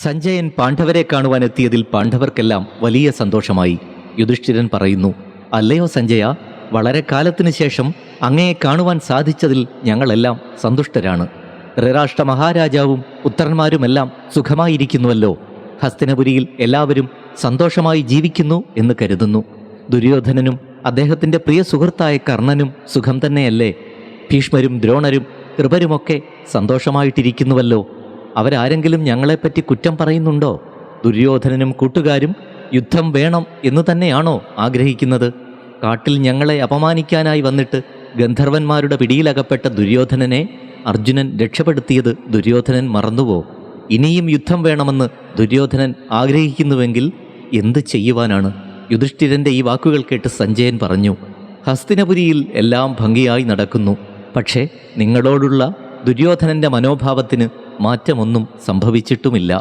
സഞ്ജയൻ പാണ്ഡവരെ കാണുവാനെത്തിയതിൽ പാണ്ഡവർക്കെല്ലാം വലിയ സന്തോഷമായി. യുധിഷ്ഠിരൻ പറയുന്നു, അല്ലയോ സഞ്ജയ, വളരെ കാലത്തിനു ശേഷം അങ്ങയെ കാണുവാൻ സാധിച്ചതിൽ ഞങ്ങളെല്ലാം സന്തുഷ്ടരാണ്. ധൃതരാഷ്ട്ര മഹാരാജാവും പുത്രന്മാരുമെല്ലാം സുഖമായിരിക്കുന്നുവല്ലോ. ഹസ്തിനപുരിയിൽ എല്ലാവരും സന്തോഷമായി ജീവിക്കുന്നു എന്ന് കരുതുന്നു. ദുര്യോധനനും അദ്ദേഹത്തിൻ്റെ പ്രിയ സുഹൃത്തായ കർണനും സുഖം തന്നെയല്ലേ? ഭീഷ്മരും ദ്രോണരും കൃപരുമൊക്കെ സന്തോഷമായിട്ടിരിക്കുന്നുവല്ലോ. അവരാരെങ്കിലും ഞങ്ങളെപ്പറ്റി കുറ്റം പറയുന്നുണ്ടോ? ദുര്യോധനനും കൂട്ടുകാരും യുദ്ധം വേണം എന്ന് തന്നെയാണോ ആഗ്രഹിക്കുന്നത്? കാട്ടിൽ ഞങ്ങളെ അപമാനിക്കാനായി വന്നിട്ട് ഗന്ധർവന്മാരുടെ പിടിയിലകപ്പെട്ട ദുര്യോധനനെ അർജുനൻ രക്ഷപ്പെടുത്തിയത് ദുര്യോധനൻ മറന്നുവോ? ഇനിയും യുദ്ധം വേണമെന്ന് ദുര്യോധനൻ ആഗ്രഹിക്കുന്നുവെങ്കിൽ എന്ത് ചെയ്യുവാനാണ്? യുധിഷ്ഠിരൻ്റെ ഈ വാക്കുകൾ കേട്ട് സഞ്ജയൻ പറഞ്ഞു, ഹസ്തിനപുരിയിൽ എല്ലാം ഭംഗിയായി നടക്കുന്നു. പക്ഷേ നിങ്ങളോടുള്ള ദുര്യോധനൻ്റെ മനോഭാവത്തിന് മാറ്റമൊന്നും സംഭവിച്ചിട്ടുമില്ല.